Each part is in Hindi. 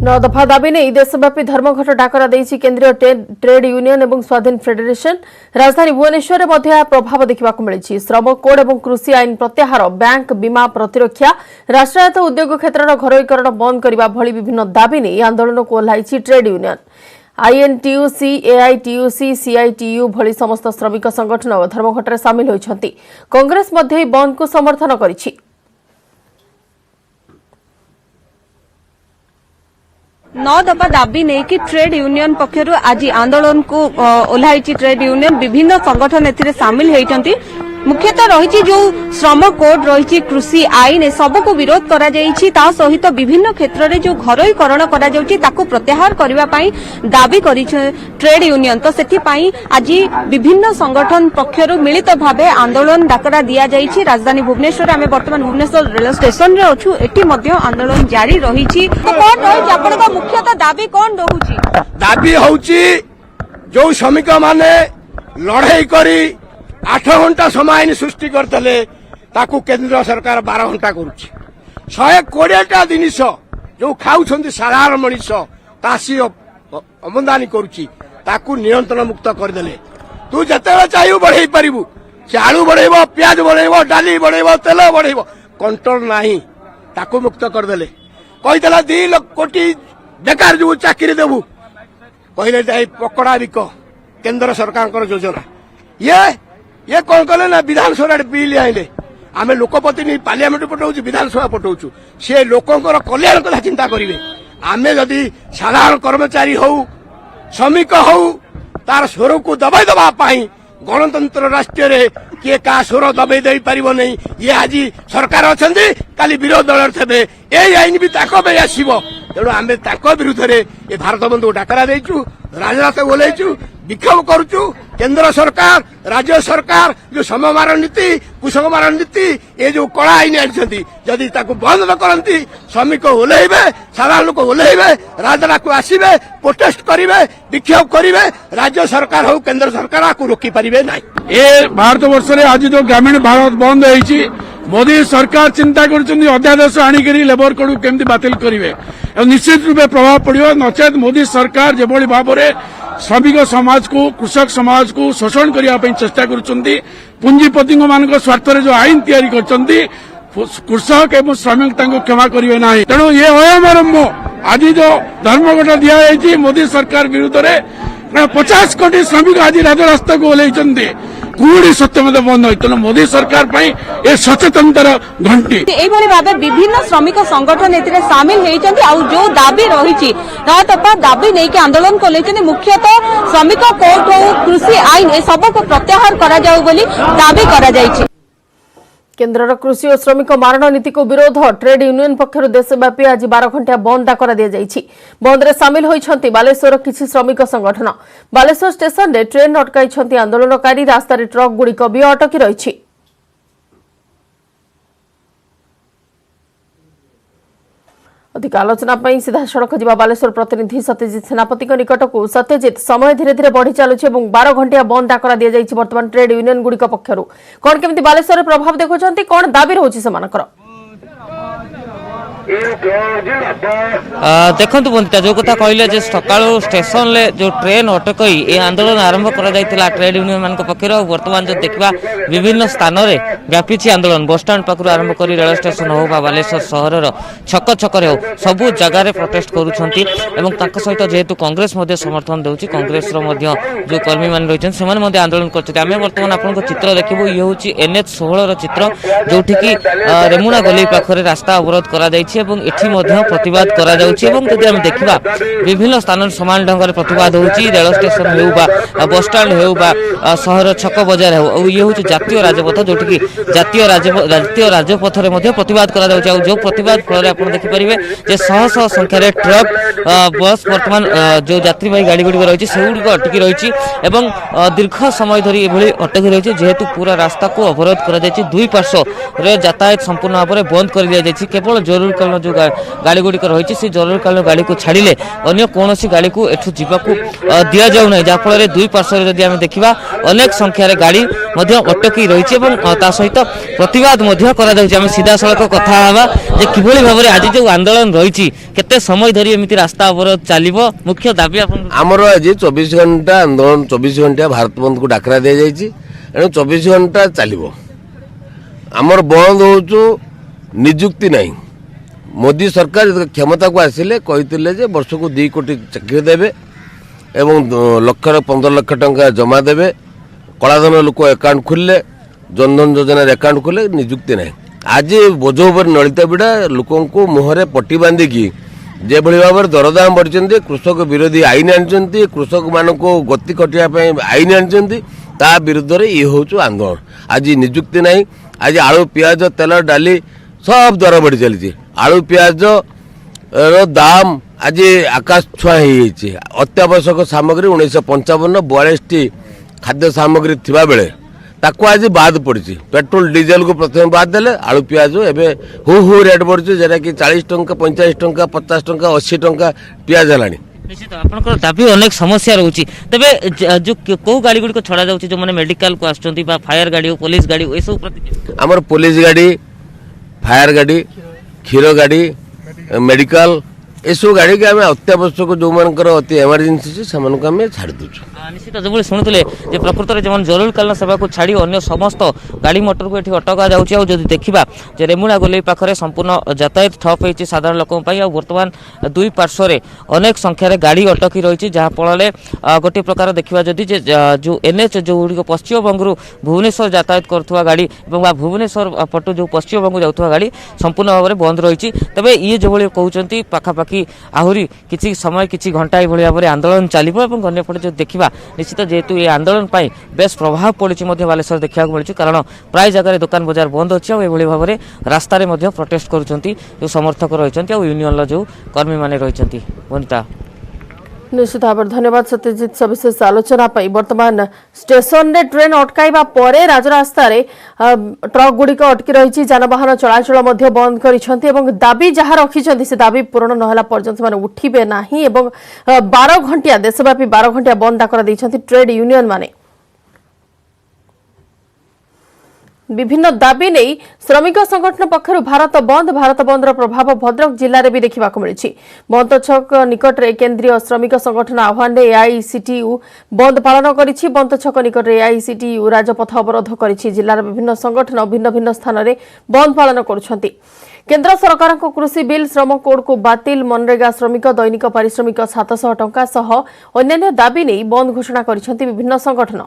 नौ दफा दाबी नहीं देशव्यापी धर्मघट डाकरा देइछि केंद्रीय ट्रेड यूनियन एवं स्वाधीन फेडरेशन। राजधानी भुवनेश्वर में प्रभाव देखा मिली। श्रम कोड और कृषि आईन प्रत्याहार, बैंक बीमा प्रतिरक्षा, राष्ट्रायत्त उद्योग क्षेत्र घरोईकरण बंद करने भली विभिन्न दाबी नहीं आंदोलन को ओह्लाई ट्रेड यूनियन। आईएनटीयूसी, एआईटीयूसी, सीआईटीयू भली समस्त श्रमिक संगठन धर्मघट सामिल होइछंती। कांग्रेस मध्य बंद को समर्थन करिछि। 9 दफा दाबी नहीं कि ट्रेड यूनियन पक्षर आज आंदोलन को ओह्लाई ट्रेड यूनियन विभिन्न संगठन ए सामिल होती। मुख्यतः रही जो श्रम कोड रही कृषि आईन सबको विरोध करा सहित विभिन्न क्षेत्र में जो घरोईकरण प्रत्याहार करने दाबी करी ट्रेड यूनियन। तो से आज विभिन्न संगठन पक्षर मिलित भाव आंदोलन डाकरा दि जाइए। राजधानी भुवनेश्वर आम बर्तमान भुवनेश्वर रेल स्टेशन रे अच्छु, एटी आंदोलन जारी रही। तो कौन रही मुख्यतः दाबी कौन रही? दाबी होची जो श्रमिक माने लड़ाई करी 8 घंटा समय सृष्टि करते ताकू केंद्र सरकार 12 घंटा करुच्ची। 120टा जिनिष जो खाऊ साधारण मनीष तासी आमदानी करुच्ची ताकू नियंत्रण मुक्त करदे। तू जिते चाहिए बढ़े पारू, से आलू बढ़ेब, प्याज बढ़ेब, डाली बढ़ेब, तेल बढ़ेब, कंट्रोल नहीं ताकू मुक्त करदे। कहीदेला 2 कोटी बेकार जो चाकरी देबू कहले जाई पकड़ा बिक केंद्र सरकार योजना। ये कौन कले ना विधानसभा बिल आईले आम लोकप्रतिनिधि पार्लियामेंट पठाऊँ, विधानसभा पठाऊँ, सी लोकंर कल्याण कथा चिंता करेंगे। आम जदि साधारण कर्मचारी हो श्रमिक हो तार स्वर को दबाई दवाई गणतंत्र राष्ट्र रे किए का स्वर दबाई दे पार नहीं। ये आज सरकार अच्छा काली विरोध दल थे ये आईन भी आसो। तेणु आम विरुद्ध में भारत बंधु डाकरा देचु, राजनाथ ओह्लैचु, विक्षोभ करुचु। केंद्र सरकार राज्य सरकार जो सममारण नीति कुसंगमारण नीति ये जो कड़ा आईन आनी जदि बंद न करती श्रमिक ओह्लैबे, साधारण लोक ओह्लैबे, राजधानी को आसबे, प्रोटेस्ट करेंगे, विक्षोभ करेंगे। राज्य सरकार हो केंद्र सरकार आपको रोकी पारे ना। ये भारत वर्ष में आज जो ग्रामीण भारत बंद होती मोदी सरकार चिंता कर अध्यादेश आणिक लेबर कोड केमती बातिल करेंगे। निश्चित रूपे प्रभाव पड़ो। नचेत मोदी सरकार जो भाव में श्रमिक समाज को कृषक समाज को शोषण करने चेष्टा कर पुंजीपति मान स्वार्थ जो आईन तैयारी कर कृषक एवं श्रमिक क्षमा करेंगे ना। तेणु ये अयमारंभ आज जो धर्मघट दि मोदी सरकार विरुद्ध में 50 कोटी श्रमिक आज राजरास्ता को ओह्लैचंती। कूड़ी सत्य मत बंद हो। तेणु मोदी सरकार ये सचेतनतार घंटी भाव विभिन्न श्रमिक संगठन ए सामिल होती। जो दाबी रही 9 दफा दाबी नहीं कि आंदोलन को मुख्यतः श्रमिक कोड हो कृषि आईन ए सब को प्रत्याहार करा जाऊ बोली दाबी करा जायछि। केन्द्र कृषि और श्रमिक मारण नीति को विरोध ट्रेड यूनियन पक्षर देशव्यापी आज 12 घंटा बंद डाकरा दि जाइछि। बंद रे सामिल होइछंती बालेश्वर किछि श्रमिक संगठन। बालेश्वर स्टेशन रे ट्रेन अटकाइछंती आंदोलनकारी, रास्ता रे ट्रक गुड़िक भी अटकी रहिछि। अधिक आलोचना सीधा सड़क जा बालेश्वर प्रतिनिधि सत्यजित सेनापति निकट को। सत्यजित, समय धीरे धीरे बढ़ी चलुछि और 12 घंटिया बंद डाकरा दि जाइछि वर्तमान ट्रेड यूनियन गुड़िक पक्षर। कौन केमती बालेश्वर प्रभाव देखुछंती, कौन दाबी रहुछि सेमानकर? देखु बंदिता जो कथा कहले सका स्टेशन ले जो ट्रेन अटकई ये आंदोलन आरंभ कर ट्रेड यूनियन मान पक्ष। बर्तमान जो देखा विभिन्न स्थान में व्यापी आंदोलन बस स्टाण्ड पाखु आरंभ कर रेल स्टेशन हो बालेश्वर सहर छक छक हो सबू जगार प्रोटेस्ट कर सहित जेहेतु कांग्रेस समर्थन देउछि कांग्रेस जो कर्मी मान रही से आंदोलन कर। बर्तमान आपको चित्र देखू ये हूँ NH 16 चित्र जो रेमुणा गली पाखे रास्ता अवरोध कर प्रतिवाद करा जाउछि। एवं यदि हम देखिबा विभिन्न स्थान समान ढंग प्रतिवाद होउछि। रेल स्टेशन हेउ बा बस स्टैंड हेउ बा शहर छक बाजार हेउ ये होउछि जातीय राजपथ जोठी कि जातीय राजपथ रे मध्ये प्रतिवाद करा जाउछि। जो प्रतिवाद फल आपण देखि परिबे जे शह शह संख्या रे ट्रक बस वर्तमान जो यात्रीवाही गाड़ी गुडी रहिछि सेउडी अटकी रहिछि एवं दीर्घ समय धरि एभली अटकी रहिछि जेहेतु पूरा रास्ता को अवरोध करा जाइछि। दुई पार्श्व रे यातायात संपूर्ण भाव में बंद कर दिया जाइछि। केवल जरूरी जरुरीकालीन जो गाड़ी गुड़िक रही से जरुरीकालीन गाड़ी को छाड़िले अन्य कौन गाड़ी को एठू जीवाकू दि जाऊ ना जहाँफल दुई पार्श्व जदि आम देखा अनेक संख्यार गाड़ी अटकी रही सहित प्रतिवाद आम सीधा सड़क कथा जे किभली भाव में आज जो आंदोलन रही केते समय धरी एमती रास्ता अवरोध चलो मुख्य दाबी आमर आज 24 घंटा आंदोलन 24 घंटा भारत बंद को डाकरा दि जाइए एणु 24 घंटा चलो आमर बंद हो निजुक्ति नहीं मोदी सरकार क्षमता को आसिले कहते वर्ष को 2 कोटी चाकरी देवे एवं लक्ष 15 लाख टंका जमा देवे कलाधन लोक एकाउंट खोलिले जनधन योजना एकाउंट खोले निजुक्ति नहीं आज बोझ उपर नलिता बिड़ा लोकों को मुहरे पट्टी बांधिकी जे भली भाव में दरदाम बढ़ी कृषक विरोधी आईन आनी कृषक मान गति कटिया आईन आनी ता विरुद्ध में ये हूँ आंदोलन आज निजुक्ति नहीं आज आलू पियाज तेल डाली सब दर बढ़ी चली आलू पियाज दाम आज आकाश छुआ हो अत्यावश्यक सामग्री 1955 42 खाद्य सामग्री थिबा बेले ताको आज बाद पड़ी पेट्रोल डीजेल को प्रथम बाद देले आलू पियाज एवं हु रेट बढ़ी जेटा कि 40 टंका 45 टंका 50 टंका 80 टंका पियाज है निश्चित आपंकर दाबी अनेक समस्या रोचे तेरे जो कौ गाड़ी गुड़ी छड़ा जाऊँगी जो मैंने मेडिकल को आसुँच फायर गाड़ी पुलिस गाड़ी ये सब आमर पुलिस गाड़ी फायर गाड़ी क्षीर गाड़ी मेडिकल ये सब गाड़ी के आम अत्यावश्यक जो मानकर अति एमरजेंसी से आम छाड़ दूँ निश्चित जो शुणुले प्रकृत में जो जरुरीकालीन सेवा को छाड़ी अन्य समस्त गाड़ी मोटर को ये अटका जाऊँगी देखा रेमुणा गोले पाखे संपूर्ण यातायात ठप होती साधारण लोकों बर्तमान दुई पार्श्व अनेक संख्यार गाड़ी अटकी रही जहाँफल गोटे प्रकार देखा जदि जो एनएच जो गुड़िक पश्चिमबंग भुवनेश्वर यातायात करुवा गाड़ी भुवनेश्वर पटु जो पश्चिमबंग जाऊँगा गाड़ी संपूर्ण भाव में बंद रही तेज ये जो कहते पाखापाखि आहरी किसी समय किसी घंटा ये भाव में आंदोलन चलो अन्यपटे जो देखा निश्चित जेहेतु ये आंदोलन पर बेस प्रभाव पड़ी बालेश्वर देखा मिली कारण प्राय जगह दुकान बजार बंद अच्छी आई भाव में रास्त प्रोटेस्ट कर समर्थक रही यूनियन जो कर्मी मैंने रही वनिता निश्चित भाव धन्यवाद सत्यजित सविशेष आलोचना वर्तमान स्टेशन रे ट्रेन अटकाइबा परे राजरास्ता रे ट्रक गुड़िक अटकी रही जानवाहन चलाचल बंद करिसेंती एवं दाबी जहाँ रखिसेंती से दाबी पूरण नहला पर्यंत माने उठिबे नाही एवं 12 घंटिया देशव्यापी 12 घंटिया बंद डाकरा दैछंती ट्रेड यूनियन माने विभिन्न दाबी नहीं श्रमिक संगठन पक्षर भारत बंद प्रभाव भद्रक जिले में भी देखा मिली बंद छक निकट में केंद्रीय श्रमिक संगठन आह्वान एआईसीटीयू बंद पालन करिछि बंद छक निकट में एआईसीटीयू राजपथ अवरोध करिछि जिलार विभिन्न संगठन भिन्न भिन्न स्थान में बंद पालन करुछंती केंद्र सरकार कृषि बिल श्रम कोड को बातिल मनरेगा श्रमिक दैनिक पारिश्रमिक 700 टंका सह अन्य दाबी नहीं बंद घोषणा करिछंती विभिन्न संगठन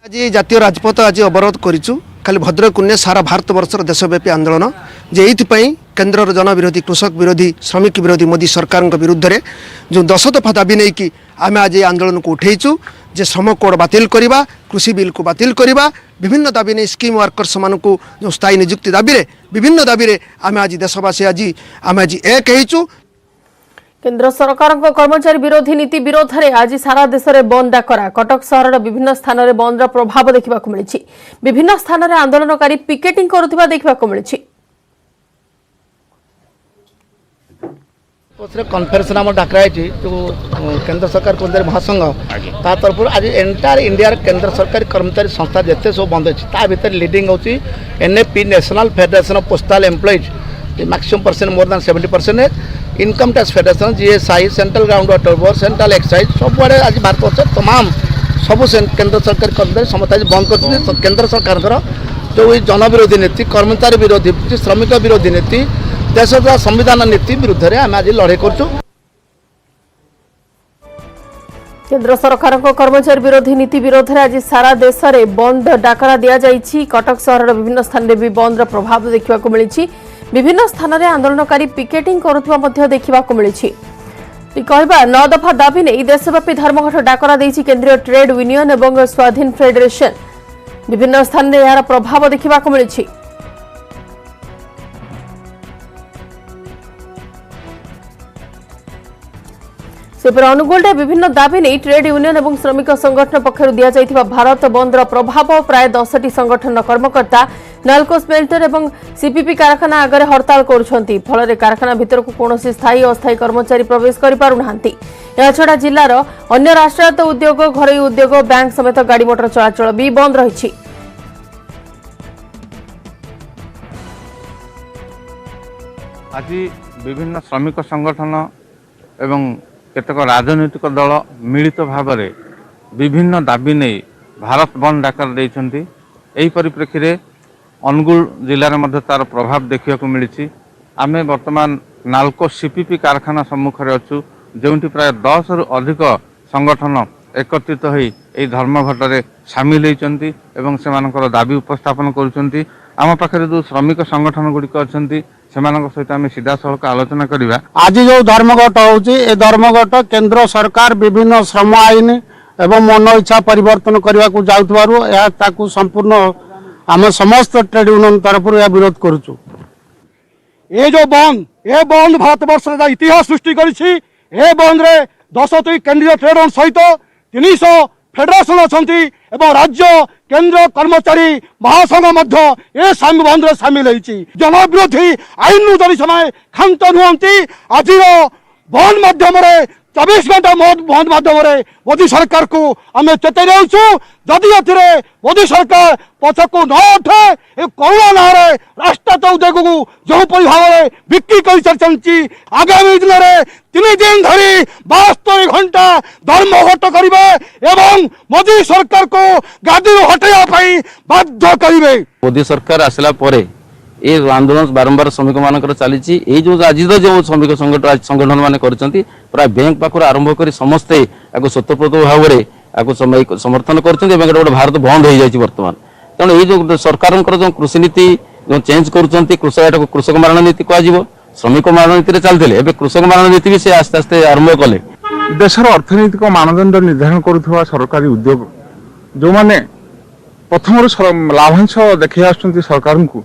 आज जातीय राजपथ आज अवरोध करूँ खाली भद्रक नुहे सारा भारत वर्षर देशव्यापी आंदोलन जे ये केन्द्र जनविरोधी कृषक विरोधी श्रमिक विरोधी मोदी सरकार विरुद्ध में जो 10 दफा दाबी नहीं कि आम आज ये आंदोलन को उठेचु जे श्रम कोड बातिल करवा कृषि बिल को बातिल करवा विभिन्न दाबी नहीं स्कीम वर्कर्स मानू जो स्थायी निजुक्ति दाबी विभिन्न दाबी आम आज देशवासी आम आज एक होइचु केंद्र सरकार कर्मचारी विरोधी नीति विरोध में आज सारा देश में बंद डाकरा कटक सहर विभिन्न स्थान में बंद प्रभाव देखा मिली विभिन्न स्थान में आंदोलनकारी पिकेटिंग करुवा देखा मिली कन्फरेन्स आम डाकराई जो केंद्र सरकार कर्मचारी महासंघ ता तरफ आज एंटायर इंडिया केंद्र सरकारी कर्मचारी संस्था जिते सब बंद अच्छी ता भर लिडिंग होची NAP national federation of postal employees maximum percent more than 70% income tax federation GSI central ground water board central excise सब आज भारत वर्ष तमाम सब केंद्र सरकारी कर्मचारी समस्त आज बंद कर केंद्र सरकार जो जनविरोधी नीति कर्मचारी विरोधी श्रमिक विरोधी नीति देश संविधान नीति विरुद्ध में आम आज लड़ाई कर केंद्र सरकार कर्मचारी विरोधी नीति विरोध में आज सारा देश में बंद डाकरा दि जाइछि कटक सहर विभिन्न स्थान में भी बंद प्रभाव देखा मिली विभिन्न स्थान में आंदोलनकारी पिकेटिंग करुवा देखा मिली कहवा 9 दफा दाबी नहीं देशव्यापी धर्मघट डाकरा देछि केंद्रीय ट्रेड यूनियन एवं स्वाधीन फेडरेशन विभिन्न स्थान में यार प्रभाव देखा मिली सेपर अनुगोल विभिन्न दाबी नहीं ट्रेड यूनियन एवं श्रमिक संगठन पक्षर दि जाइथिबा भारत बंद प्रभाव प्राय 10टी संगठन कर्मकर्ता नाल्को स्मेल्टर एवं सीपीपी कारखाना आगे हड़ताल करुछंती फल कारखाना भीतर को कौनसी स्थायी अस्थायी कर्मचारी प्रवेश कर पारुनाहांती। एहाछड़ा जिल्लार अन्य राष्ट्रायत्त उद्योग घरोई उद्योग बैंक समेत गाड़ी मोटर चलाचल भी बंद रही। आज विभिन्न श्रमिक संगठन एवं केतक राजनैतिक दल मिलित भाव में विभिन्न दाबी नहीं भारत बंद डाकर देइछंती। एही परिप्रेक्षी रे अनुगुल जिले में तार प्रभाव देखा मिली। आमे वर्तमान नाल्को सीपीपी कारखाना सम्मुख में अच्छु जोंठी प्राय 10 रु अधिक संगठन एकत्रित होई एही धर्मघट रे शामिल होइछंती एवं सेमानकर दाबी उपस्थापन करुछंती। आम पाखे जो श्रमिक संगठन गुड़िक अच्छा सहित आम सीधा सड़क आलोचना करवा। आज जो धर्मघट होउची ए धर्मघट केंद्र सरकार विभिन्न श्रम आईन एवं मन इच्छा परिवर्तन करने को जाउथबारु या ताकू संपूर्ण आम समस्त ट्रेड यूनियन तरफ विरोध करुचु। ये जो बंद ये बंद भारत वर्ष इतिहास सृष्टि करिछि। ए बंद रे 10टी केंद्रीय ट्रेड यूनियन सहित 300 फेडरेशन अच्छी एवं राज्य केंद्र कर्मचारी महासंघ ए बंद रे सामिल होइछि। जनविरोधी आईन जदि समय क्षांत नुहंती आज बंद माध्यम 24 घंटा बंद माध्यम मोदी सरकार को आम चेताई देउछु। जदि एथिरे मोदी सरकार पछकू न उठे ए कोरोना नारे राष्ट्रयत्त उद्योग को जो भाव में बिक्री कर आगामी दिन में 3 दिन धरी 72 घंटा धर्मघट करेंगे एवं मोदी सरकार को गादी हटाई बाध्य करेंगे। मोदी सरकार आसला परे ए आंदोलन बारंबार श्रमिक मानकर चली। जो आज जो श्रमिक संगठन मान प्राय बैंक पाखर आरंभ कर समस्ते स्वतःप्रत भाव में समर्थन कर भारत बंद हो जाए बर्तमान। तेणु ये जो सरकार जो कृषि नीति जो चेंज कर कृषक मारण नीति कह श्रमिक मारण नीति चलते कृषक मारण नीति भी से आस्ते आस्ते आरंभ कले। देशर अर्थनैतिक मानदंड निर्धारण करुवा सरकारी उद्योग जो माने प्रथम लाभांश देखी आसुंच सरकार को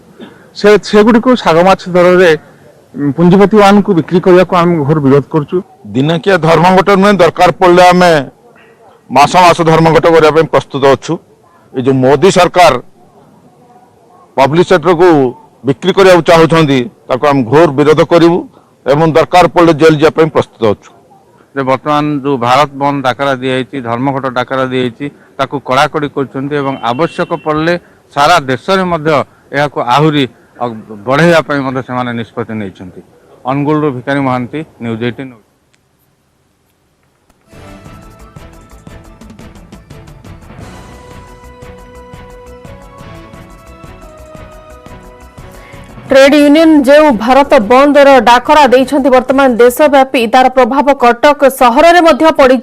से गुड़िक सागमाछ दर में पुंजीपति मान को बिक्री करने को आम घोर विरोध करुचु। दिनकिया धर्मघट नुहे दरकार पड़े आम मास मास धर्मघट करने प्रस्तुत अच्छु। ये जो मोदी सरकार पब्लिक सेक्टर को बिक्री करने चाहते आम घोर विरोध करूँ एवं दरकार पड़े जेल जावाई प्रस्तुत अच्छु। बर्तमान जो भारत बंद डाकरा दी धर्मघट डाकरा दी कड़ाकड़ी कर आवश्यक पड़े सारा देश में आहरी बढ़ाई निष्पत्ति नहीं। अनुगुल भिखारी महांती न्यूज 18। ट्रेड यूनियन जो भारत बंद डाकरा देइछंती वर्तमान देशव्यापी तार प्रभाव कटक सहर में मध्य पड़ी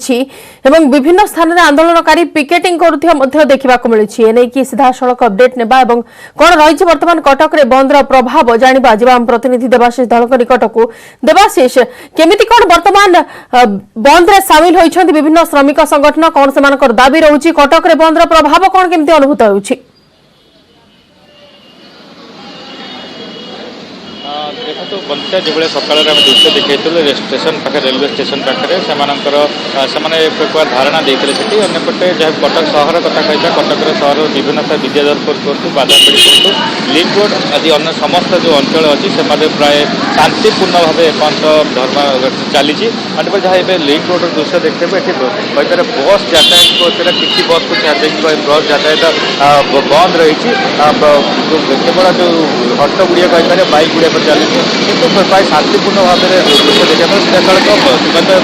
एवं विभिन्न स्थान में आंदोलनकारी पिकेटिंग करुथिया देखा मिली। एने की सीधा सड़क अपडेट नेबा एवं कौन रही वर्तमान कटक रे बंद प्रभाव जानिबा आज आम प्रतिनिधि देवाशीष धड़क निकट को। देवाशीष केमिति कौन वर्तमान बंद रे सामिल होइछंती विभिन्न श्रमिक संगठन कौन सेमानकर दाबी रहुछि कटक रे बंद प्रभाव कौन केमिति अनुभूत होउछि? देखो बंता जो सकाल दृश्य देखते स्टेशन पाखे रेलवे स्टेशन पाखे से प्रकार धारणा देते से अंपटे जहाँ कटक सहर कथा कह कटक सहर विभिन्न विद्याधर करूँ बादामबाड़ी करूँ लिंक रोड आदि अन्य समस्त जो अंचल अच्छी से प्राय शांतिपूर्ण भाव एपर्त धर्म चली जहाँ लिंक रोड दृश्य देखते ये बस यातायात किसी बस को छाड़ी बस यातायात बंद रही केवल जो हट गुड़िया कह बाइक गुड़िया पर चली किंतु प्राय शांतिपूर्ण भाव में दृश्य देखा सीधा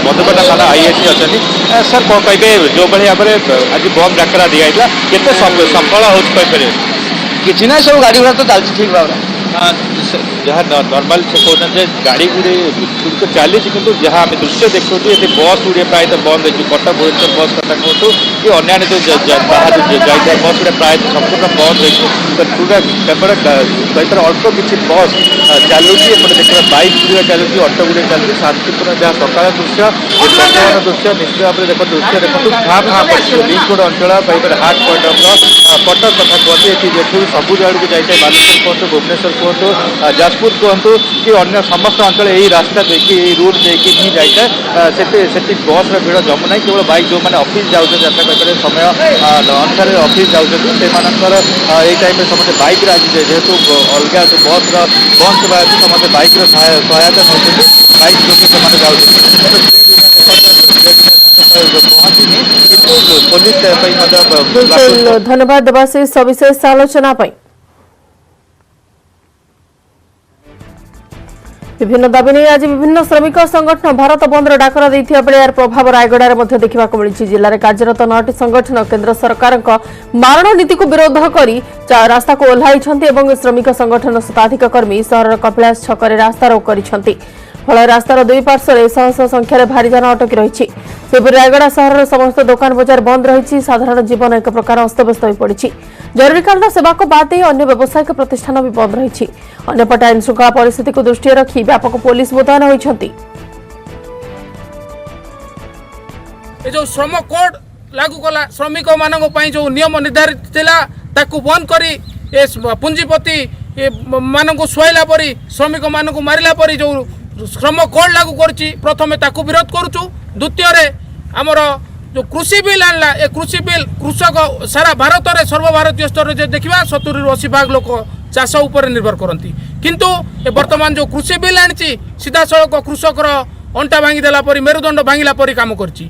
मधुबना थाना आईएससी अच्छा सर कौन कहे जो भाव में आज बंद डाकरा दिखाई केते सफल हो किसी ना सब गाड़ी घोड़ा तो चलती ठीक भाव जहाँ नर्माल से कहते गाड़ी गुड़ी गुड़िक चली कि जहाँ आम दृश्य देखु ये बस गुड़िया प्राय बंद हो कटक भुवनेश्वर बस कथा कहतु कि अन्य जो बाहर जाए बस गुड़ा प्राय संपूर्ण बंद हो केवल कहीपर अल्प किसी बस चलुची एपटे देखिए बाइक गुड़ा चलुची अटो गुड़ा चलती शांतिपूर्ण जहाँ सकाल दृश्य वर्तमान दृश्य निश्चित भाव में दृश्य देखो खाँ खाँ पड़े लिंक रोड अंचल कहीपर हाट पॉइंट कटक कथा कहते ये सब जगह को जाए बालेश्वर कहतु भुवनेश्वर कहतु जाजपुर कहतु कि अन्य समस्त अंचल यही रास्ता देखिए रूट देखिए ही जाए से बस भिड़ जमु ना केवल बैक जो मैंने ऑफिस जाऊँ यात्रा कर समय अनुसार ऑफिस जाऊँ से टाइम समस्त बैक आज जेहेतु अलग जो बस बंद सेवा अच्छी समस्त बैक सहायता बैक जोगे से बिल्कुल धन्यवाद देवाशीष सविशेष आलोचना पाई। विभिन्न दाबी नहीं आज विभिन्न श्रमिक संगठन भारत बंद डाकरा देथिबा बेले यार प्रभाव रायगड़ा मध्ये देखा मिली। जिले में कार्यरत 9टी संगठन केन्द्र सरकार मारण नीति को विरोध करी रास्ता को ओह्लाई श्रमिक संगठन शताधिक कर्मी सहर कपिलास छक रास्ता रोक कर फल रास्तार दुई पार्श्व शह शह संख्यार भारी जान अटकी रही। रायगड़ा सहर समस्त दुकान बजार बंद रही। साधारण जीवन एक प्रकार अस्तव्यस्त हो पड़ी। जरूरीकालीन सेवा को बाद दे अन्य व्यावसायिक प्रतिष्ठान भी बंद रही। अन्यपटे आईन श्रृंखला परिस्थिति को दृष्टि रखी व्यापक पुलिस मुतयन होती। जो श्रम कोड लागू कला श्रमिक मानक जो नियम निर्धारित थिला ताकू बंद करी पुंजीपति मानक सुहाइला परी श्रमिक मानक मारिला परी जो श्रम कोड लागू करछि प्रथमे ताकू विरोध करूछु। द्वितीय आमर जो कृषि बिल आनला ए कृषि बिल कृषक सारा भारत में सर्वभारतीय स्तर में देखा 70-80% लोक चाष उपर निर्भर करती किंतु वर्तमान जो कृषि बिल आनी सीधा सड़क कृषक अंटा भांगीदेला परी मेरुदंड भांगिला परी काम करछि।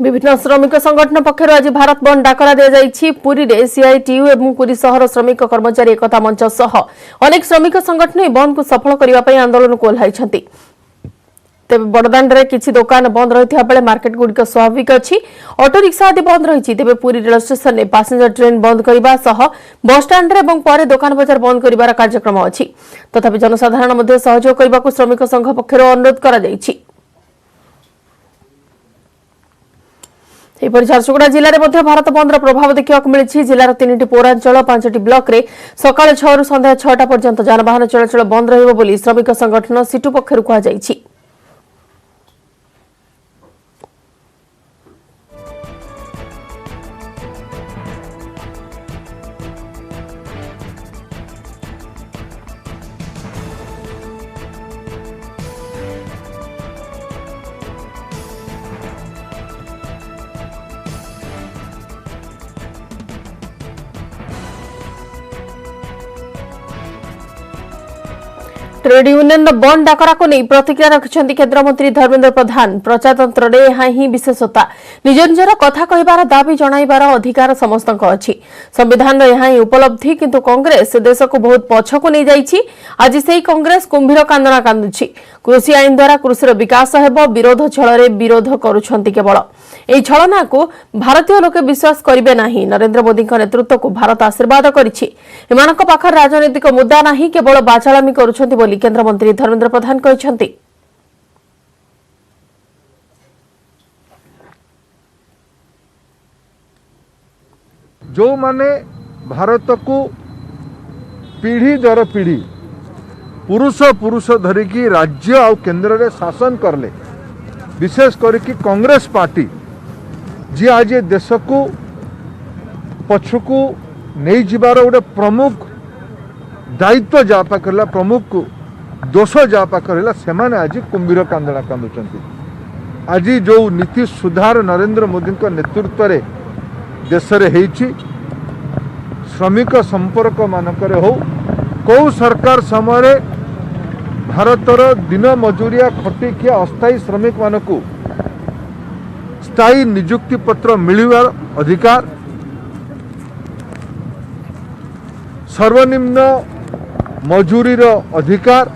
विभिन्न श्रमिक संगठन पक्षर आज भारत बंद डाकरा दी पुरी में सीआईटीयू और पुरी सहर श्रमिक कर्मचारी एकता मंच सह अनेक श्रमिक संगठन बंद को सफल करने आंदोलन को ओह्लाई। तेज बड़दाण्ड में किसी दुकान बंद रही बेले मार्केट गुड़िक स्वाभाविक अच्छी ऑटो रिक्शा आदि बंद रही। तेज पुरी रेल स्टेशन में पैसेंजर ट्रेन बंद करने सह बस स्टाण्ड और दुकान बजार बंद कर कार्यक्रम अच्छी। तथापि जनसाधारण सहयोग करने को श्रमिक संघ पक्षर अनुरोध कर झारसुगुड़ा जिले में भारत बंद प्रभाव देखा मिली। जिलार 3टी पौरांचल 5टी ब्लॉक रे सकाळ 6 रु संध्या 6टा पर्यंत जानवाहन चलाचल बंद रहिबो बोली श्रमिक संगठन सिटू पक्षरु कहा जायछि। ट्रेड यूनियन बंद डाकरा को नहीं प्रतिक्रिया रखिंट केन्द्रमंत्री धर्मेन्द्र प्रधान। प्रजातंत्र में यह ही विशेषता निज निजर कथा कहबार दाबी जणाइबार अधिकार समस्त अच्छी। संविधान यह ही उपलब्धि किंतु कांग्रेस देश को बहुत पछकू नहीं जाइछि। आज से कांग्रेस कुंभीर कांदना कांदुछि। कृषि आईन द्वारा कृषि विकास हेब विरोध छल विरोध करुछंती केवल एही छलना को भारतीय लोके विश्वास करिवे नाही। नरेंद्र मोदी नेतृत्व को भारत आशीर्वाद करिछि। एमानक पाखर राजनीतिक मुद्दा नाही केवल बाचालामी करुछंती बोली केन्द्रमंत्री धर्मेन्द्र प्रधान कहिछंती। जो माने भारत को पीढ़ी दर पीढ़ी पुरुष पुरुष धरिकी राज्य आ केन्द्र रे शासन करले विशेष करके कांग्रेस पार्टी जी आज देश को पछकू नहीं जीवार गोटे प्रमुख दायित्व जा पाखला प्रमुख दोष जा पाखला से आज कुंभीर कांदना कांदुचंती। आज जो नीति सुधार नरेंद्र मोदी नेतृत्व रे देश रे हेछि श्रमिक संपर्क मानकरे हो कौ सरकार समय भारतर दिन मजूरिया खटिकिया अस्थायी श्रमिक मानकू स्थायी नियुक्ति पत्र मिलिबार अधिकार सर्वनिम्न मजूरीर अधिकार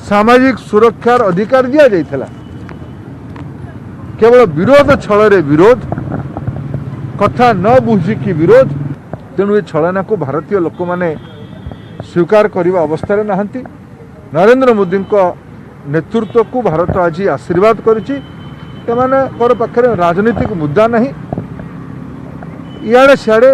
सामाजिक सुरक्षार अधिकार दिया जाइथिला। केवल विरोध छलरे विरोध कथा न बुझिकी विरोध तेणु ए छलना को भारतीय लोक माने स्वीकार करने अवस्था रे नाहंती। नरेंद्र मोदी नेतृत्व को भारत आज आशीर्वाद करिछि। एमाने पाखरे राजनीतिक मुद्दा नहीं इयाड़े सियाड़े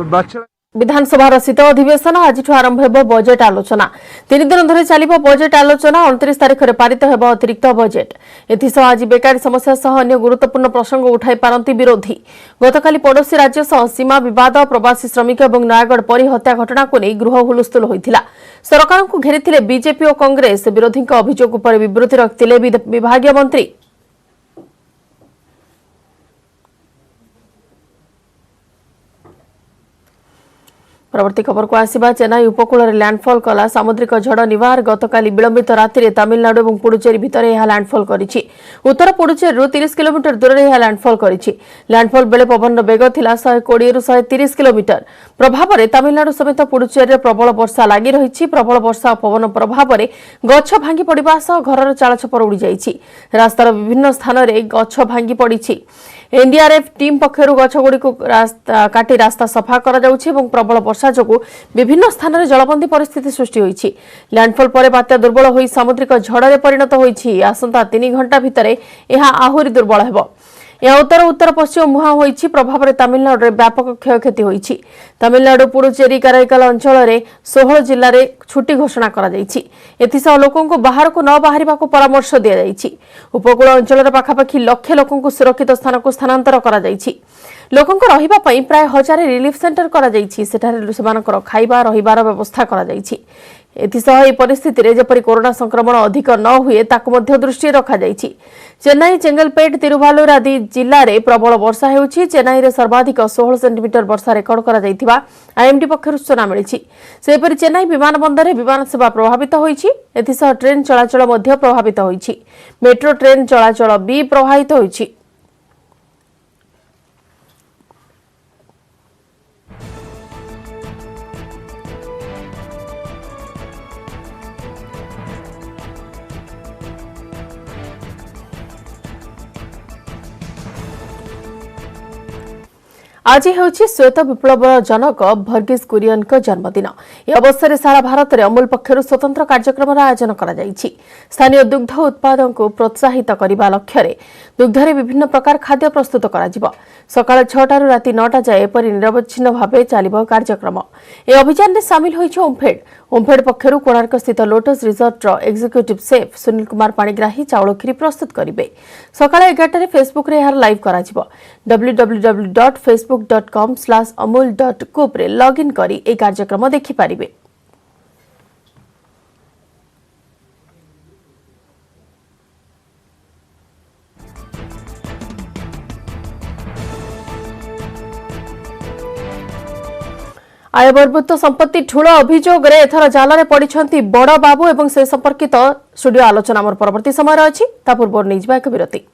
बाछड़ा विधानसभा शीत अधिवेशन आज आरंभ हो बजेट आलोचना 3 दिन धरी चलिब बजेट आलोचना 29 तारिख में पारित हो अतिरिक्त बजेट एथिसह आज बेकारी समस्या सह अन्य गुरुत्वपूर्ण प्रसंग उठाई पारती विरोधी गतकाली पड़ोशी राज्य सह सीमा विवाद प्रवासी श्रमिक और नयागढ़ परी हत्या घटना को नहीं गृह हुलस्थुल होता सरकार को घेरी बीजेपी और कांग्रेस विरोधी अभियोग पर विवृत्ति रखिले विभागीय मंत्री। परवर्ती खबर को आसिबा चेन्नई उपकूल लैंडफॉल कला सामुद्रिक झड़ निवार गतकाली विलंबित राति में तमिलनाडु और पुडुचेरी भितर यह लैंडफॉल करिछि। उत्तर पुडुचेरी 30 किलोमीटर दूर यह लैंडफॉल करिछि। लैंडफॉल बेले पवन वेग थिला 120 रु 130 किलोमीटर प्रभाव में तमिलनाडु समेत पुडुचेरी प्रबल वर्षा लगी रही। प्रबल वर्षा और पवन प्रभाव में गछ भांगी पड़ा सह घर चालछपर उड़ी जाइछि। रास्तार विभिन्न स्थान में गछ भांगी पड़ी। एनडीआरएफ टीम पक्षर गछगुड़ी काटी रास्ता सफा करा जाउछि एवं प्रबल वर्षा जोगु विभिन्न स्थान में जलबंदी परिस्थिति सृष्टि होइछि। लैंडफॉल पर बात्या दुर्बल होई सामुद्रिक झड़े परिणत होइछि। आसंता 3 घंटा भितरे यह आहुरी दुर्बल हेबो। यह उत्तर उत्तर पश्चिम मुहां होइछि। प्रभाव में तमिलनाडु में व्यापक क्षयक्षति होइछि। तमिलनाडु पुडुचेरी कराईकल अंचल में 16 जिले में छुट्टी घोषणा करा जाइछि। एथिसह लोकों को बाहर को न बाहरिबा को परामर्श दिया जाइछि। उपकूल अंचल में पाखापाखि लक्षे लोकों को सुरक्षित स्थान को स्थानांतर करा जाइछि। लोकों को रहिबा पई प्राय 1000 रिलीफ सेंटर करा जाइछि। सेठारे सेमानकर खाइबा रहिबार व्यवस्था करा जाइछि। एथिसह एही परिस्थिति रे जेपरि कोरोना संक्रमण अधिक न हुए ताकु मध्य दृष्टि रखा जाइछि। चेन्नई चेंगलपेट तिरुभालुर आदि जिल्ला रे प्रबल वर्षा हेउछि। चेन्नई रे सर्वाधिक 16 सेंटीमीटर वर्षा रेकर्ड करा जाइथिबा आईएमडी पक्षरु सूचना मिलिछि। सेपरि चेन्नई विमान बंदर रे विमान सेवा प्रभावित होइछि। एथिसह ट्रेन चलाचल मध्य प्रभावित होइछि। मेट्रो ट्रेन चलाचल भी प्रभावित होइछि। आज ହେଉଛି श्वेत विप्लव जनक भर्गीज कुरियन का जन्मदिन। यह अवसर में सारा भारत में अमूल पक्षर स्वतंत्र कार्यक्रम आयोजन करा जाइछि। स्थानीय दुग्ध उत्पादन को प्रोत्साहित करने लक्ष्य रे दुग्धरे विभिन्न प्रकार खाद्य प्रस्तुत करा जिवो। सकाळ 6 रु राति 9 जाए एपरि निरवच्छिन्न भावे चलिबो कार्यक्रम। ए अभियान में सामिल होइछि ओमफेड पक्षर कोणार्क स्थित lotus resort executive chef Sunil Kumar Panigrahi चाउल खीरी प्रस्तुत करिवे। सकाळ 11 फेसबुक रे यार लाइव करा जिवो। www.facebook.com/amul.coop रे लॉगिन करी ए कार्यक्रम देखि पारिबे। आय बर्भूत संपत्ति ठूल अभियोग रे एथर जाल पड़िछंती बड़ बाबू एवं से संपर्कित स्टूडियो आलोचना मोर परवर्ती समय अछि। ता पूर्व नै जिबा एक विरति।